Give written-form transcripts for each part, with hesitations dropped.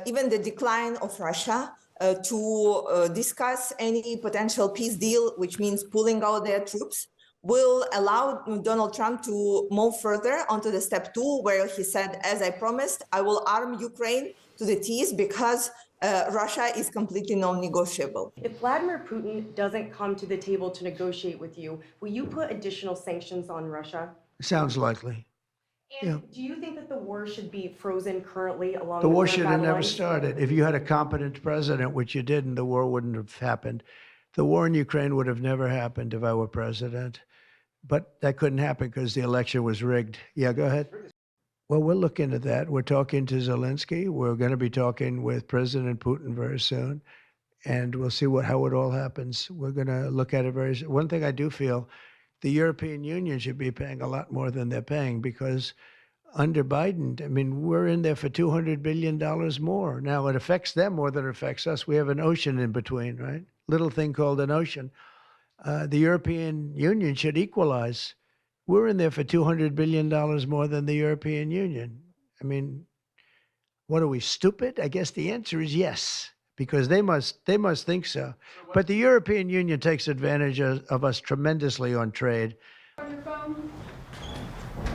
even the decline of Russia, to discuss any potential peace deal, which means pulling out their troops, will allow Donald Trump to move further onto the step 2, where he said, as I promised, I will arm Ukraine to the teeth because Russia is completely non-negotiable. If Vladimir Putin doesn't come to the table to negotiate with you, will you put additional sanctions on Russia? Sounds likely. And do you think that the war should be frozen currently along the the war should have never lines? started. If you had a competent president, which you didn't, the war wouldn't have happened. The war in Ukraine would have never happened if I were president. But that couldn't happen because the election was rigged. Yeah, go ahead. Well, we're looking at that. We're talking to Zelensky. We're going to be talking with President Putin very soon. And we'll see how it all happens. We're going to look at it very soon. One thing I do feel, the European Union should be paying a lot more than they're paying, because under Biden, I mean, we're in there for $200 billion more. Now, it affects them more than it affects us. We have an ocean in between, right? Little thing called an ocean. The European Union should equalize. We're in there for $200 billion more than the European Union. I mean, what are we, stupid? I guess the answer is yes, because they must think so. But the European Union takes advantage of us tremendously on trade. On your phone?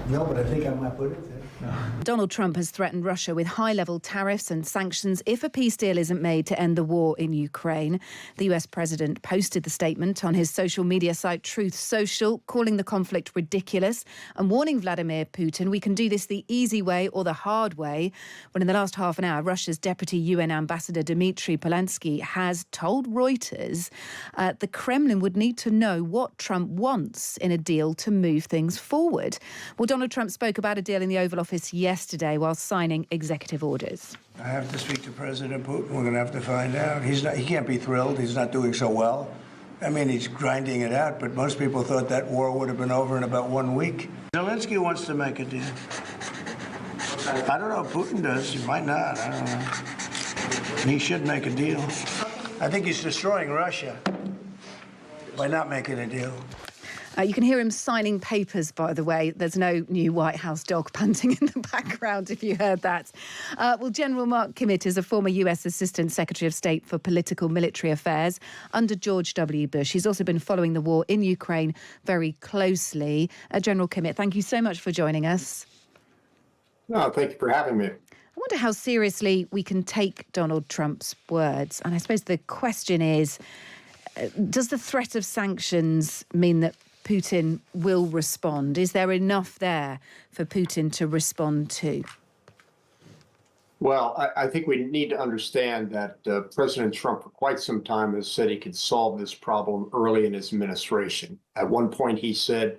No, but I think I might put it there. No. Donald Trump has threatened Russia with high-level tariffs and sanctions if a peace deal isn't made to end the war in Ukraine. The US president posted the statement on his social media site Truth Social, calling the conflict ridiculous and warning Vladimir Putin, we can do this the easy way or the hard way. When in the last half an hour, Russia's Deputy UN Ambassador Dmitry Polensky has told Reuters the Kremlin would need to know what Trump wants in a deal to move things forward. Well, Donald Trump spoke about a deal in the Oval Office yesterday while signing executive orders. I have to speak to President Putin. We're going to have to find out. He can't be thrilled. He's not doing so well. I mean, he's grinding it out, but most people thought that war would have been over in about 1 week. Zelensky wants to make a deal. I don't know if Putin does. He might not. I don't know. He should make a deal. I think he's destroying Russia by not making a deal. You can hear him signing papers, by the way. There's no new White House dog panting in the background, if you heard that. Well, General Mark Kimmitt is a former US Assistant Secretary of State for Political Military Affairs under George W. Bush. He's also been following the war in Ukraine very closely. General Kimmitt, thank you so much for joining us. No, thank you for having me. I wonder how seriously we can take Donald Trump's words. And I suppose the question is, does the threat of sanctions mean that Putin will respond? Is there enough there for Putin to respond to? Well, I think we need to understand that President Trump for quite some time has said he could solve this problem early in his administration. At one point, he said,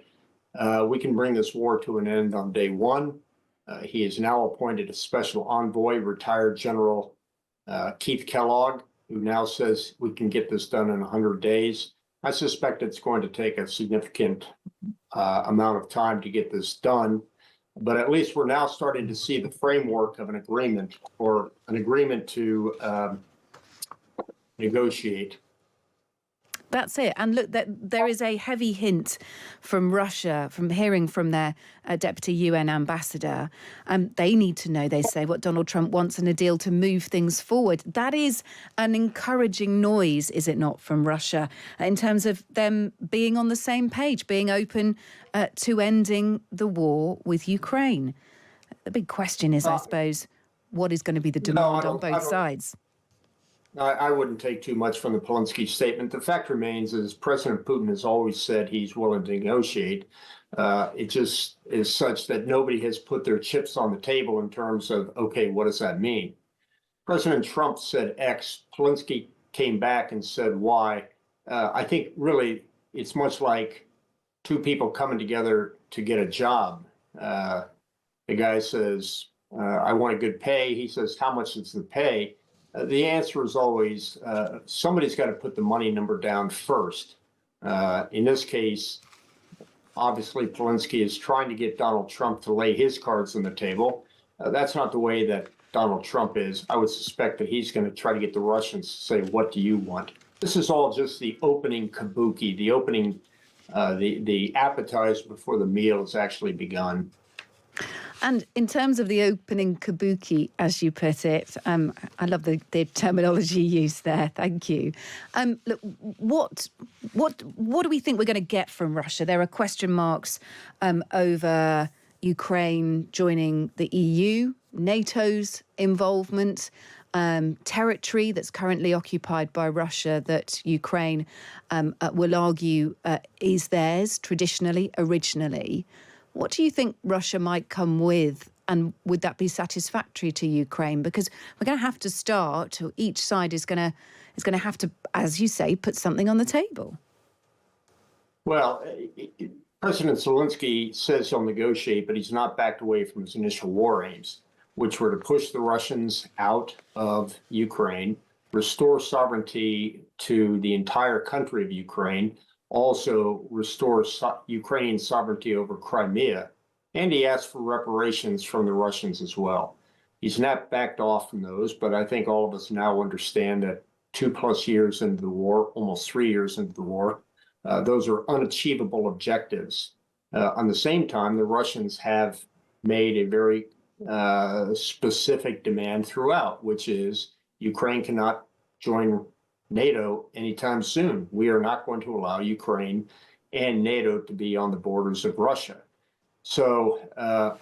we can bring this war to an end on day one. He has now appointed a special envoy, retired General Keith Kellogg, who now says we can get this done in 100 days. I suspect it's going to take a significant amount of time to get this done, but at least we're now starting to see the framework of an agreement, or an agreement to negotiate. That's it. And look, there is a heavy hint from Russia, from hearing from their deputy UN ambassador. They need to know, they say, what Donald Trump wants in a deal to move things forward. That is an encouraging noise, is it not, from Russia, in terms of them being on the same page, being open to ending the war with Ukraine. The big question is, I suppose, what is going to be the demand on both sides? I wouldn't take too much from the Polensky statement. The fact remains is President Putin has always said he's willing to negotiate. It just is such that nobody has put their chips on the table in terms of, okay, what does that mean? President Trump said X, Polensky came back and said Y. I think really it's much like two people coming together to get a job. The guy says, I want a good pay. He says, how much is the pay? The answer is always somebody's got to put the money number down first. In this case, obviously, Polensky is trying to get Donald Trump to lay his cards on the table. That's not the way that Donald Trump is. I would suspect that he's going to try to get the Russians to say, what do you want? This is all just the opening kabuki, the opening, the appetizer before the meal has actually begun. And in terms of the opening kabuki, as you put it, I love the terminology used there. Thank you. Look, what do we think we're going to get from Russia? There are question marks over Ukraine joining the EU, NATO's involvement, territory that's currently occupied by Russia that Ukraine will argue is theirs traditionally, originally. What do you think Russia might come with, and would that be satisfactory to Ukraine? Because we're going to have to start, or each side is going to have to, as you say, put something on the table. Well, President Zelensky says he'll negotiate, but he's not backed away from his initial war aims, which were to push the Russians out of Ukraine, restore sovereignty to the entire country of Ukraine, also restore Ukrainian sovereignty over Crimea, and he asked for reparations from the Russians as well. He's not backed off from those, but I think all of us now understand that 2+ years into the war, almost 3 years into the war, those are unachievable objectives. On the same time, the Russians have made a very specific demand throughout, which is Ukraine cannot join NATO anytime soon. We are not going to allow Ukraine and NATO to be on the borders of Russia. So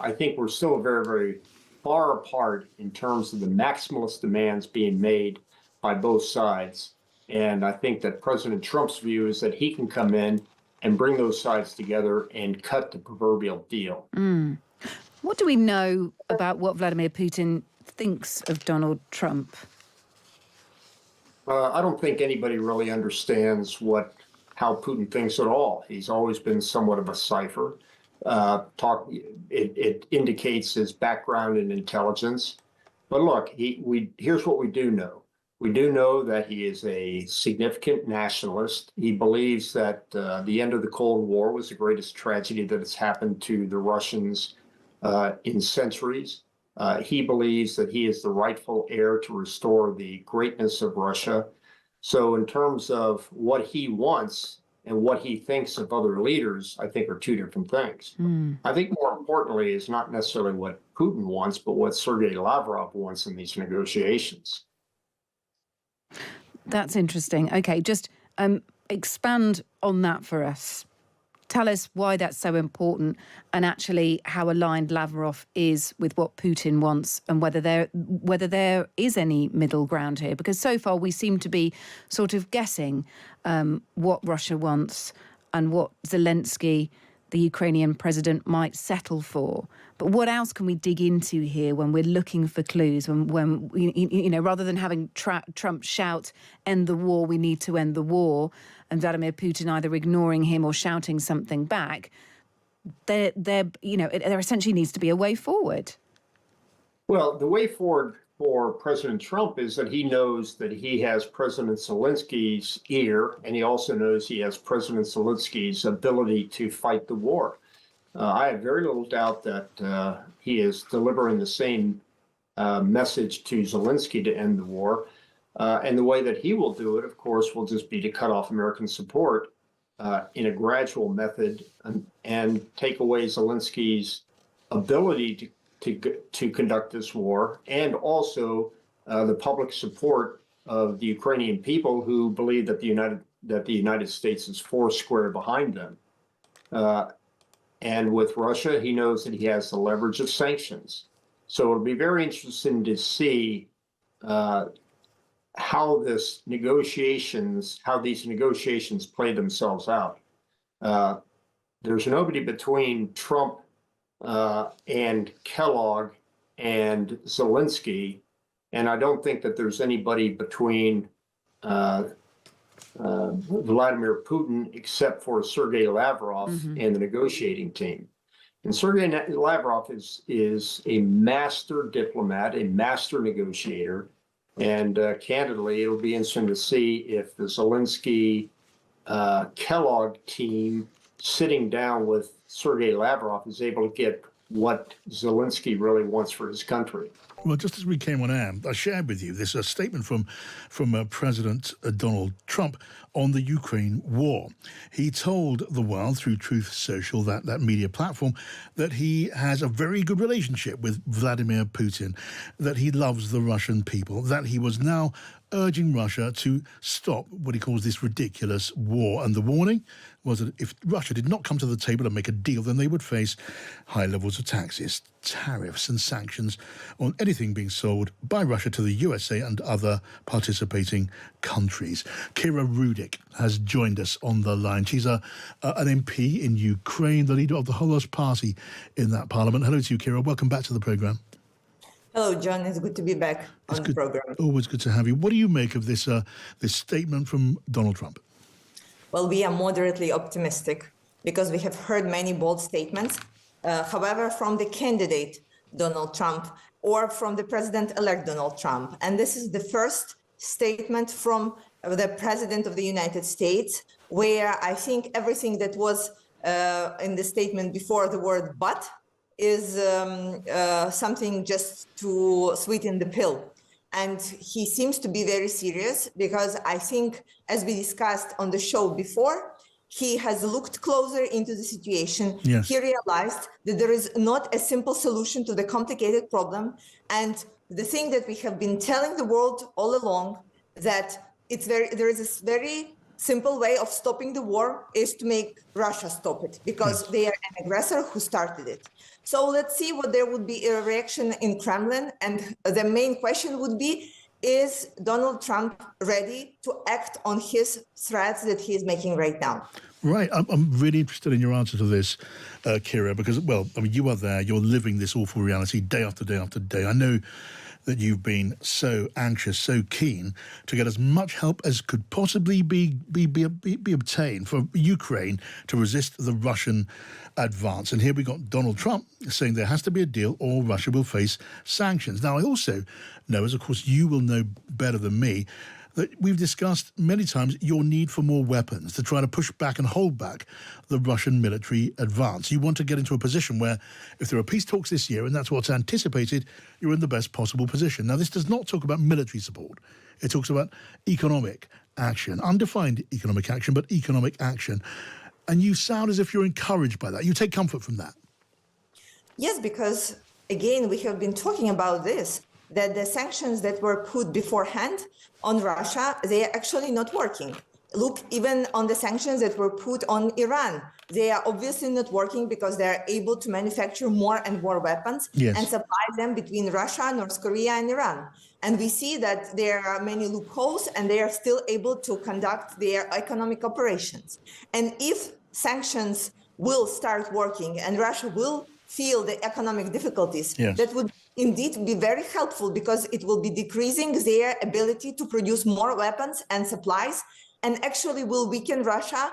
I think we're still very, very far apart in terms of the maximalist demands being made by both sides. And I think that President Trump's view is that he can come in and bring those sides together and cut the proverbial deal. What do we know about what Vladimir Putin thinks of Donald Trump? I don't think anybody really understands how Putin thinks at all. He's always been somewhat of a cipher. It indicates his background in intelligence. But look, here's what we do know. We do know that he is a significant nationalist. He believes that the end of the Cold War was the greatest tragedy that has happened to the Russians in centuries. He believes that he is the rightful heir to restore the greatness of Russia. So in terms of what he wants and what he thinks of other leaders, I think are two different things. I think more importantly is not necessarily what Putin wants, but what Sergei Lavrov wants in these negotiations. That's interesting. Okay, just expand on that for us. Tell us why that's so important, and actually how aligned Lavrov is with what Putin wants, and whether there is any middle ground here. Because so far we seem to be sort of guessing what Russia wants and what Zelensky, the Ukrainian president, might settle for. But what else can we dig into here when we're looking for clues? When rather than having Trump shout, "End the war, we need to end the war," and Vladimir Putin either ignoring him or shouting something back, there essentially needs to be a way forward. Well, the way forward for President Trump is that he knows that he has President Zelensky's ear, and he also knows he has President Zelensky's ability to fight the war. I have very little doubt that he is delivering the same message to Zelensky to end the war. And the way that he will do it, of course, will just be to cut off American support in a gradual method and take away Zelensky's ability to conduct this war, and also the public support of the Ukrainian people who believe that the United States is foursquare behind them. And with Russia, he knows that he has the leverage of sanctions. So it'll be very interesting to see how these negotiations play themselves out. There's nobody between Trump and Kellogg and Zelensky, and I don't think that there's anybody between Vladimir Putin except for Sergei Lavrov and the negotiating team. And Sergei Lavrov is a master diplomat, a master negotiator, and candidly, it'll be interesting to see if the Zelensky Kellogg team sitting down with Sergei Lavrov is able to get what Zelensky really wants for his country. Well, just as we came on air, I shared with you this statement from President Donald Trump on the Ukraine war. He told the world through Truth Social, that media platform, that he has a very good relationship with Vladimir Putin, that he loves the Russian people, that he was now urging Russia to stop what he calls this ridiculous war. And the warning was that if Russia did not come to the table and make a deal, then they would face high levels of taxes, tariffs and sanctions on anything being sold by Russia to the USA and other participating countries. Kira Rudik has joined us on the line. She's an MP in Ukraine, the leader of the Holos Party in that parliament. Hello to you, Kira. Welcome back to the programme. Hello, John. It's good to be back on the program. Always good to have you. What do you make of this statement from Donald Trump? Well, we are moderately optimistic because we have heard many bold statements. However, from the candidate, Donald Trump, or from the president-elect, Donald Trump. And this is the first statement from the president of the United States, where I think everything that was in the statement before the word "but" is something just to sweeten the pill. And he seems to be very serious because I think, as we discussed on the show before, he has looked closer into the situation. Yes. He realized that there is not a simple solution to the complicated problem. And the thing that we have been telling the world all along, that there is this very simple way of stopping the war is to make Russia stop it, because they are an aggressor who started it. So let's see what there would be a reaction in Kremlin. And the main question would be, is Donald Trump ready to act on his threats that he is making right now? Right. I'm really interested in your answer to this, Kira, because, well, I mean, you are there. You're living this awful reality day after day after day. I know that you've been so anxious, so keen to get as much help as could possibly be obtained for Ukraine to resist the Russian advance. And here we got Donald Trump saying there has to be a deal or Russia will face sanctions. Now, I also know, as of course you will know better than me, that we've discussed many times your need for more weapons to try to push back and hold back the Russian military advance. You want to get into a position where, if there are peace talks this year, and that's what's anticipated, you're in the best possible position. Now, this does not talk about military support. It talks about economic action, undefined economic action, but economic action. And you sound as if you're encouraged by that. You take comfort from that. Yes, because, again, we have been talking about this, that the sanctions that were put beforehand on Russia, they are actually not working. Look, even on the sanctions that were put on Iran, they are obviously not working because they are able to manufacture more and more weapons and supply them between Russia, North Korea, and Iran. And we see that there are many loopholes and they are still able to conduct their economic operations. And if sanctions will start working and Russia will feel the economic difficulties, that would indeed be very helpful, because it will be decreasing their ability to produce more weapons and supplies, and actually will weaken Russia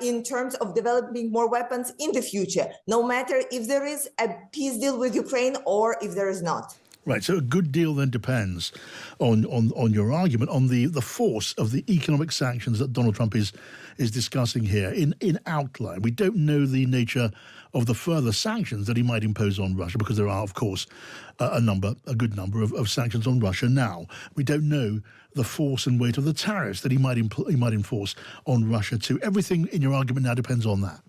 in terms of developing more weapons in the future, no matter if there is a peace deal with Ukraine or if there is not. Right, so a good deal then depends on your argument, on the force of the economic sanctions that Donald Trump is discussing here in outline. We don't know the nature of the further sanctions that he might impose on Russia, because there are, of course, a good number of sanctions on Russia now. We don't know the force and weight of the tariffs that he might enforce on Russia too. Everything in your argument now depends on that.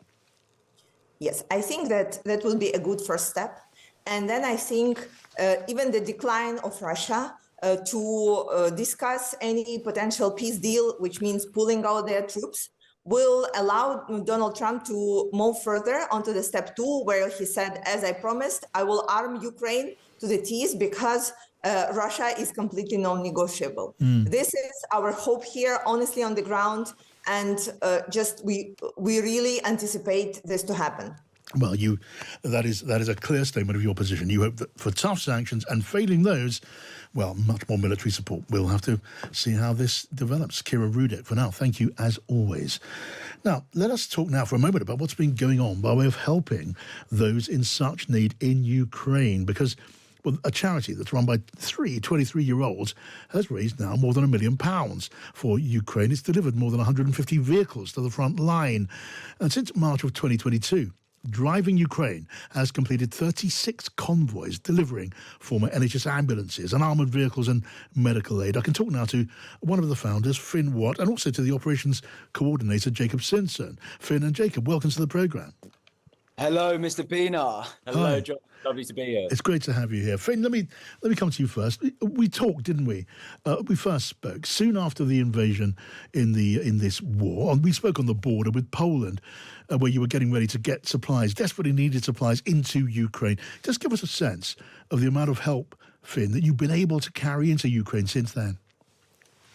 Yes, I think that will be a good first step. And then I think even the decline of Russia to discuss any potential peace deal, which means pulling out their troops, will allow Donald Trump to move further onto the step 2, where he said, as I promised, I will arm Ukraine to the teeth because Russia is completely non-negotiable. This is our hope here, honestly, on the ground. And we really anticipate this to happen. Well, that is a clear statement of your position. You hope that for tough sanctions, and failing those, well, much more military support. We'll have to see how this develops. Kira Rudik, for now, thank you as always. Now, let us talk now for a moment about what's been going on by way of helping those in such need in Ukraine, because, well, a charity that's run by 23-year-olds has raised now more than £1 million for Ukraine. It's delivered more than 150 vehicles to the front line. And since March of 2022, Driving Ukraine has completed 36 convoys delivering former NHS ambulances and armoured vehicles and medical aid. I can talk now to one of the founders, Finn Watt, and also to the operations coordinator, Jacob Simpson. Finn and Jacob, welcome to the programme. Hello, Mr. Pienaar. Hello, Hi. John. Lovely to be here. It's great to have you here. Finn, let me come to you first. We talked, didn't we? We first spoke soon after the invasion in this war. We spoke on the border with Poland, where you were getting ready to get supplies, desperately needed supplies into Ukraine. Just give us a sense of the amount of help, Finn, that you've been able to carry into Ukraine since then.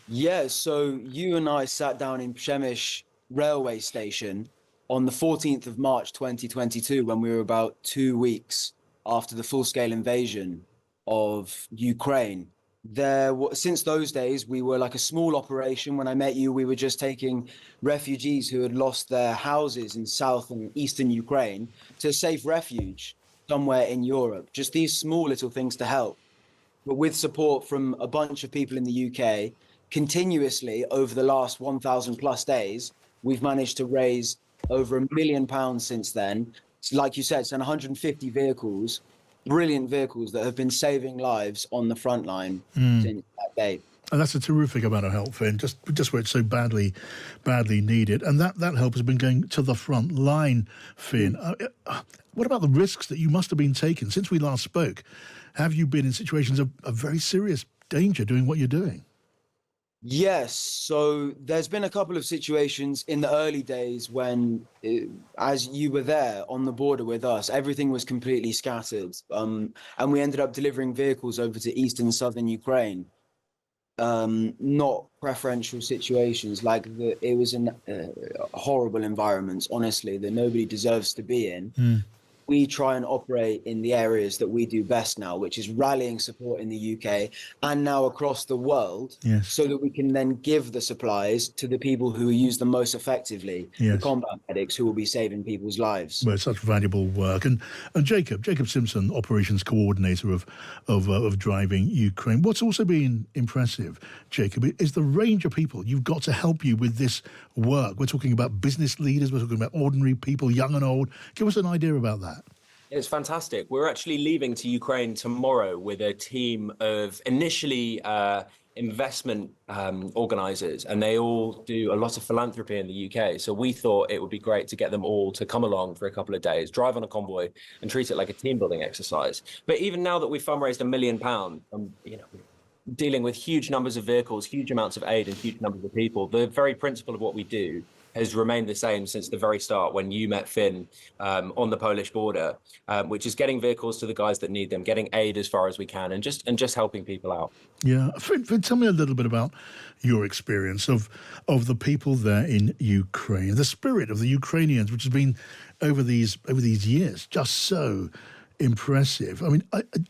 Yeah, so you and I sat down in Przemyśl railway station on the 14th of March 2022, when we were about 2 weeks after the full-scale invasion of Ukraine. Since those days, we were like a small operation. When I met you, we were just taking refugees who had lost their houses in south and eastern Ukraine to safe refuge somewhere in Europe. Just these small little things to help. But with support from a bunch of people in the UK, continuously over the last 1,000 plus days, we've managed to raise over £1 million since then. Like you said, it's 150 vehicles, brilliant vehicles that have been saving lives on the front line since that day. And that's a terrific amount of help, Finn, just where it's so badly needed. And that help has been going to the front line, Finn. What about the risks that you must have been taking? Since we last spoke, have you been in situations of very serious danger doing what you're doing? Yes, so there's been a couple of situations in the early days when, as you were there on the border with us, everything was completely scattered. And we ended up delivering vehicles over to eastern and southern Ukraine. Not preferential situations, it was in horrible environments, honestly, that nobody deserves to be in. We try and operate in the areas that we do best now, which is rallying support in the UK and now across the world, Yes. so that we can then give the supplies to the people who use them most effectively, Yes. the combat medics who will be saving people's lives. Well, it's such valuable work. And Jacob Simpson, operations coordinator of Driving Ukraine. What's also been impressive, Jacob, is the range of people you've got to help you with this work. We're talking about business leaders, we're talking about ordinary people, young and old. Give us an idea about that. It's fantastic. We're actually leaving to Ukraine tomorrow with a team of initially investment organisers, and they all do a lot of philanthropy in the UK. So we thought it would be great to get them all to come along for a couple of days, drive on a convoy and treat it like a team building exercise. But even now that we've fundraised £1 million, dealing with huge numbers of vehicles, huge amounts of aid and huge numbers of people, the very principle of what we do has remained the same since the very start when you met Finn on the Polish border, which is getting vehicles to the guys that need them, getting aid as far as we can, and just helping people out. Yeah, Finn, tell me a little bit about your experience of the people there in Ukraine, the spirit of the Ukrainians, which has been over these years just so impressive. I mean,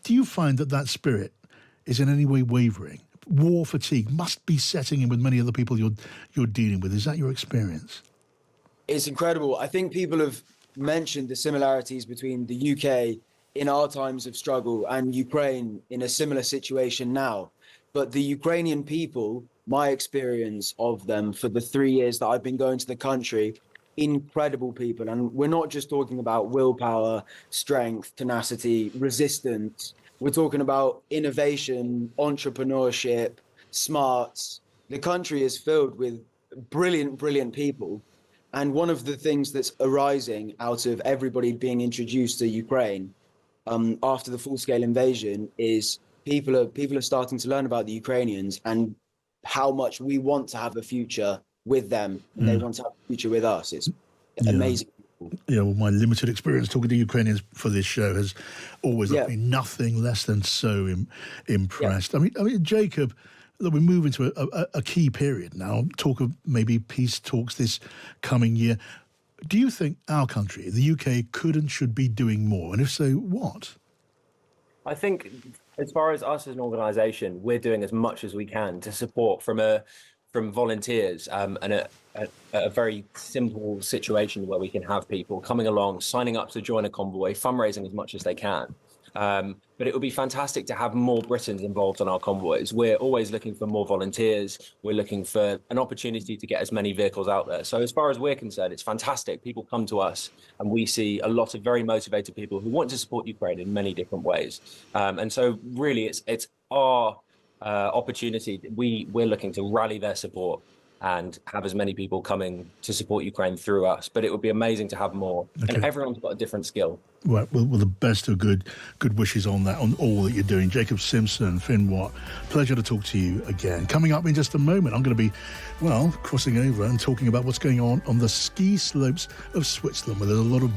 do you find that spirit is in any way wavering? War fatigue must be setting in with many of the people you're dealing with. Is that your experience? It's incredible. I think people have mentioned the similarities between the UK in our times of struggle and Ukraine in a similar situation now. But the Ukrainian people, my experience of them for the 3 years that I've been going to the country, incredible people. And we're not just talking about willpower, strength, tenacity, resistance. We're talking about innovation, entrepreneurship, smarts. The country is filled with brilliant, brilliant people. And one of the things that's arising out of everybody being introduced to Ukraine after the full-scale invasion is people are starting to learn about the Ukrainians and how much we want to have a future with them, and they want to have a future with us. It's amazing. Yeah, well, my limited experience talking to Ukrainians for this show has always left me nothing less than so impressed. I mean, Jacob, look, we move into a key period now. Talk of maybe peace talks this coming year. Do you think our country, the UK, could and should be doing more? And if so, what? I think as far as us as an organisation, we're doing as much as we can to support from volunteers and a very simple situation where we can have people coming along, signing up to join a convoy, fundraising as much as they can. But it would be fantastic to have more Britons involved on our convoys. We're always looking for more volunteers. We're looking for an opportunity to get as many vehicles out there. So as far as we're concerned, it's fantastic. People come to us and we see a lot of very motivated people who want to support Ukraine in many different ways. And so really it's our opportunity. We're looking to rally their support and have as many people coming to support Ukraine through us. But it would be amazing to have more. Okay. And everyone's got a different skill. Right, well, the best of good wishes on that, on all that you're doing. Jacob Simpson, Finn Watt, pleasure to talk to you again. Coming up in just a moment, I'm going to be, well, crossing over and talking about what's going on the ski slopes of Switzerland, where there's a lot of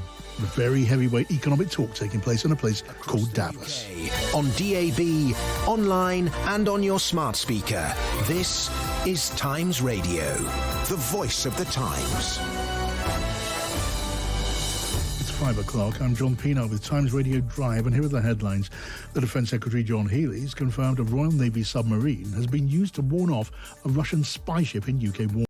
very heavyweight economic talk taking place in a place called Davos. On DAB, online and on your smart speaker. This is Times Radio, the voice of the Times. It's 5 o'clock. I'm John Pienaar with Times Radio Drive, and here are the headlines. The Defence Secretary John Healey's confirmed a Royal Navy submarine has been used to warn off a Russian spy ship in UK waters.